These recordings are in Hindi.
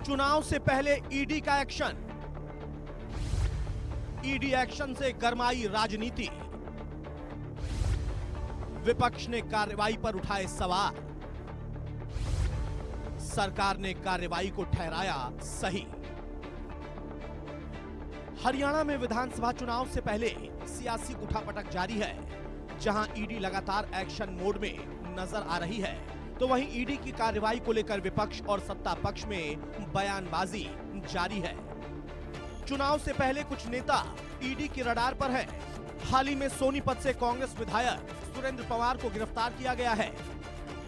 चुनाव से पहले ईडी का एक्शन। ईडी एक्शन से गरमाई राजनीति। विपक्ष ने कार्रवाई पर उठाए सवाल। सरकार ने कार्रवाई को ठहराया सही। हरियाणा में विधानसभा चुनाव से पहले सियासी उठापटक जारी है। जहां ईडी लगातार एक्शन मोड में नजर आ रही है, तो वहीं ईडी की कार्रवाई को लेकर विपक्ष और सत्ता पक्ष में बयानबाजी जारी है। चुनाव से पहले कुछ नेता ईडी की रडार पर हैं। हाल ही में सोनीपत से कांग्रेस विधायक सुरेंद्र पवार को गिरफ्तार किया गया है।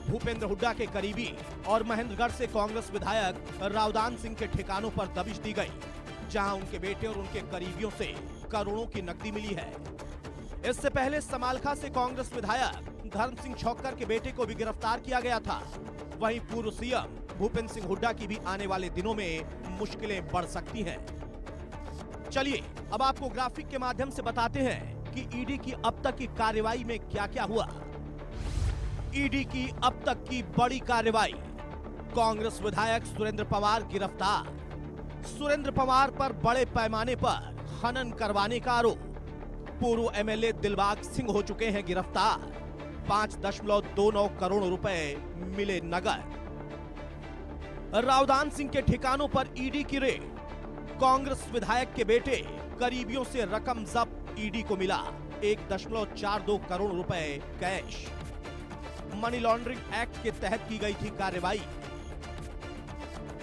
भूपेंद्र हुड्डा के करीबी और महेंद्रगढ़ से कांग्रेस विधायक रावदान सिंह के ठिकानों पर दबिश दी गई, जहां उनके बेटे और उनके करीबियों से करोड़ों की नकदी मिली है। इससे पहले समालखा से कांग्रेस विधायक धर्म सिंह छौक्कर के बेटे को भी गिरफ्तार किया गया था। वहीं पूर्व सीएम भूपेंद्र सिंह हुड्डा की भी आने वाले दिनों में मुश्किलें बढ़ सकती हैं। चलिए अब आपको ग्राफिक के माध्यम से बताते हैं कि ईडी की अब तक की कार्रवाई में क्या क्या हुआ। ईडी की अब तक की बड़ी कार्रवाई। कांग्रेस विधायक सुरेंद्र पवार गिरफ्तार। सुरेंद्र पवार पर बड़े पैमाने पर खनन करवाने का आरोप। पूर्व एमएलए दिलबाग सिंह हो चुके हैं गिरफ्तार। 5.29 करोड़ रुपए मिले नगद। रावदान सिंह के ठिकानों पर ईडी की रेड। कांग्रेस विधायक के बेटे करीबियों से रकम जब्त ईडी को मिला। 1.42 करोड़ रुपए कैश। मनी लॉन्ड्रिंग एक्ट के तहत की गई थी कार्रवाई।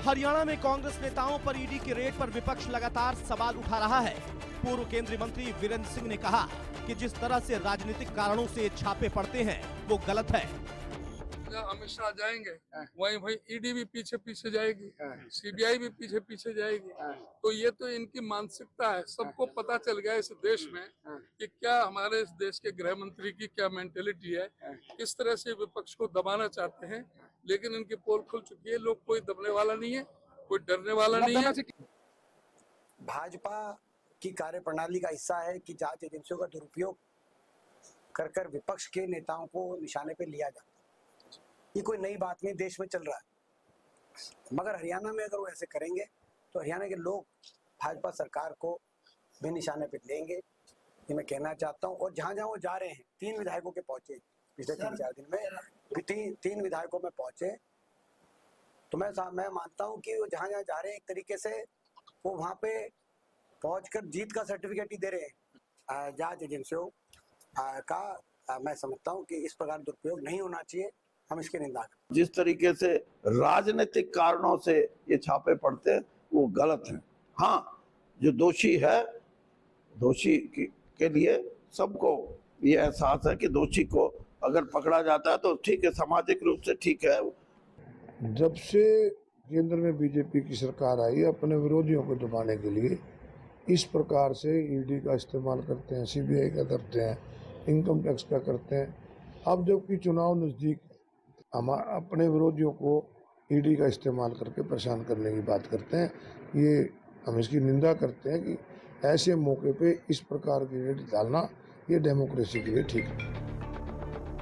हरियाणा में कांग्रेस नेताओं पर ईडी की रेड पर विपक्ष लगातार सवाल उठा रहा है। पूर्व केंद्रीय मंत्री वीरेंद्र सिंह ने कहा कि जिस तरह से राजनीतिक कारणों से छापे पड़ते हैं वो गलत है। अमित शाह जाएंगे, वहीं ईडी भी पीछे पीछे जाएगी, सीबीआई भी पीछे पीछे जाएगी। तो ये तो इनकी मानसिकता है। सबको पता चल गया इस देश में कि क्या हमारे इस देश के गृह मंत्री की क्या मेंटेलिटी है, किस तरह से विपक्ष को दबाना चाहते हैं। लेकिन इनकी पोल खुल चुकी है। लोग कोई दबने वाला नहीं है, कोई डरने वाला नहीं है। भाजपा की कार्यप्रणाली का हिस्सा है कि जांच एजेंसियों का दुरुपयोग कर कर विपक्ष के नेताओं को निशाने पे लिया जाता है। ये कोई नई बात नहीं, देश में चल रहा है। मगर हरियाणा में अगर वो ऐसे करेंगे तो हरियाणा के लोग भाजपा सरकार को भी निशाने पे लेंगे, ये मैं कहना चाहता हूँ। और जहाँ जहाँ वो जा रहे हैं, 3 विधायकों के पहुंचे पिछले 3-4 दिन में, 3 विधायकों में पहुंचे, तो मैं मानता हूँ कि वो जहाँ जहाँ जा रहे हैं एक तरीके से वो वहाँ पे पहुंचकर जीत का सर्टिफिकेट ही दे रहे हैं। जांच एजेंसियों का मैं समझता हूं कि इस प्रकार दुरुपयोग नहीं होना चाहिए। हम इसकी निंदा करते हैं। जिस तरीके से राजनीतिक कारणों से ये छापे पड़ते हैं वो गलत है। हाँ, जो दोषी है, दोषी के लिए सबको ये एहसास है कि दोषी को अगर पकड़ा जाता है तो ठीक है, सामाजिक रूप से ठीक है। जब से केंद्र में बीजेपी की सरकार आई, अपने विरोधियों को दबाने के लिए इस प्रकार से ईडी का इस्तेमाल करते हैं, सीबीआई का करते हैं, इनकम टैक्स का करते हैं। अब जबकि चुनाव नज़दीक, हम अपने विरोधियों को ईडी का इस्तेमाल करके परेशान करने की बात करते हैं। ये हम इसकी निंदा करते हैं कि ऐसे मौके पे इस प्रकार की रेड डालना ये डेमोक्रेसी के लिए ठीक है।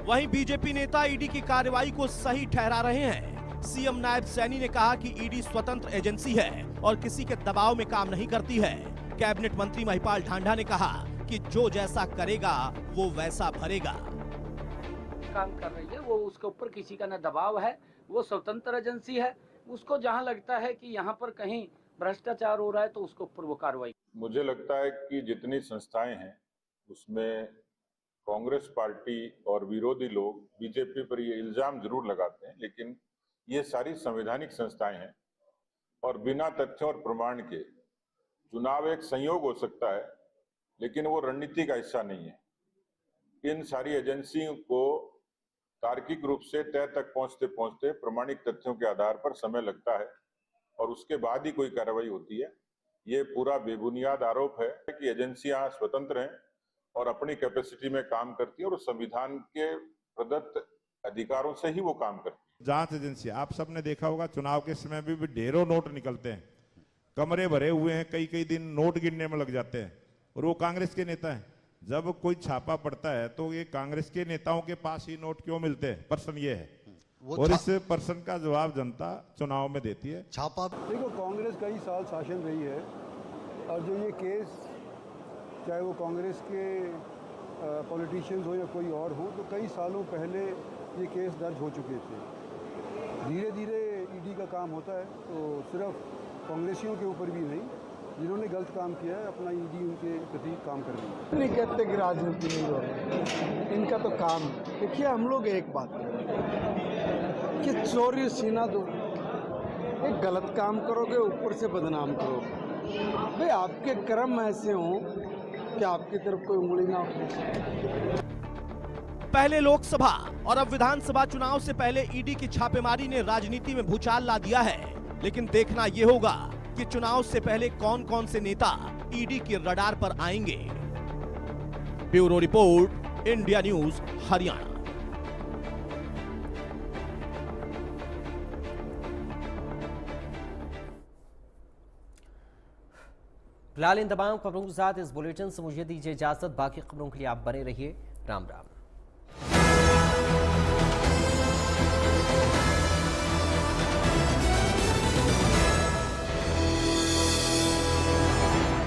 वहीं बीजेपी नेता ईडी की कार्रवाई को सही ठहरा रहे हैं। सीएम नायब सैनी ने कहा कि ईडी स्वतंत्र एजेंसी है और किसी के दबाव में काम नहीं करती है। कैबिनेट मंत्री महिपाल ढांढा ने कहा कि जो जैसा करेगा वो वैसा भरेगा। काम कर रही है वो, उसके ऊपर किसी का न दबाव है, वो स्वतंत्र एजेंसी है। उसको जहां लगता है कि यहाँ पर कहीं भ्रष्टाचार हो रहा है तो उसके ऊपर वो कार्रवाई। मुझे लगता है कि जितनी संस्थाएं हैं उसमें कांग्रेस पार्टी और विरोधी लोग बीजेपी पर ये इल्जाम जरूर लगाते हैं, लेकिन ये सारी संवैधानिक संस्थाएं हैं और बिना तथ्यों और प्रमाण के चुनाव एक संयोग हो सकता है, लेकिन वो रणनीति का हिस्सा नहीं है। इन सारी एजेंसियों को तार्किक रूप से तय तक पहुंचते पहुंचते प्रमाणिक तथ्यों के आधार पर समय लगता है और उसके बाद ही कोई कार्रवाई होती है। ये पूरा बेबुनियाद आरोप है कि एजेंसियां स्वतंत्र हैं और अपनी कैपेसिटी में काम करती है और संविधान के प्रदत्त अधिकारों से ही वो काम करती है। जांच एजेंसी, आप सबने देखा होगा चुनाव के समय भी ढेरों नोट निकलते हैं, कमरे भरे हुए हैं, कई दिन नोट गिनने में लग जाते हैं और वो कांग्रेस के नेता हैं। जब कोई छापा पड़ता है तो ये कांग्रेस के नेताओं के पास ही नोट क्यों मिलते हैं? प्रश्न ये है। और इस पर्सन का जवाब जनता चुनाव में देती है। छापा देखो, कांग्रेस कई साल शासन रही है और जो ये केस, चाहे वो कांग्रेस के पॉलिटिशियंस हो या कोई और हो, तो कई सालों पहले ये केस दर्ज हो चुके थे। धीरे धीरे ईडी का काम होता है, तो सिर्फ कांग्रेसियों के ऊपर भी नहीं, जिन्होंने गलत काम किया है अपना ईडी उनके प्रति काम कर रही है। नहीं कहते कि राजनीति नहीं हो रही, इनका तो काम है। देखिए, हम लोग एक बात कि चोरी सीना दो, एक गलत काम करोगे ऊपर से बदनाम करोगे। भाई आपके कर्म ऐसे हों कि आपकी तरफ कोई उंगली ना उठे। पहले लोकसभा और अब विधानसभा चुनाव से पहले ईडी की छापेमारी ने राजनीति में भूचाल ला दिया है, लेकिन देखना यह होगा कि चुनाव से पहले कौन कौन से नेता ईडी के रडार पर आएंगे। Bureau report, India news, Haryana. फिलहाल इन तमाम खबरों के साथ इस बुलेटिन से मुझे दीजिए इजाजत। बाकी खबरों के लिए आप बने रहिए। राम राम।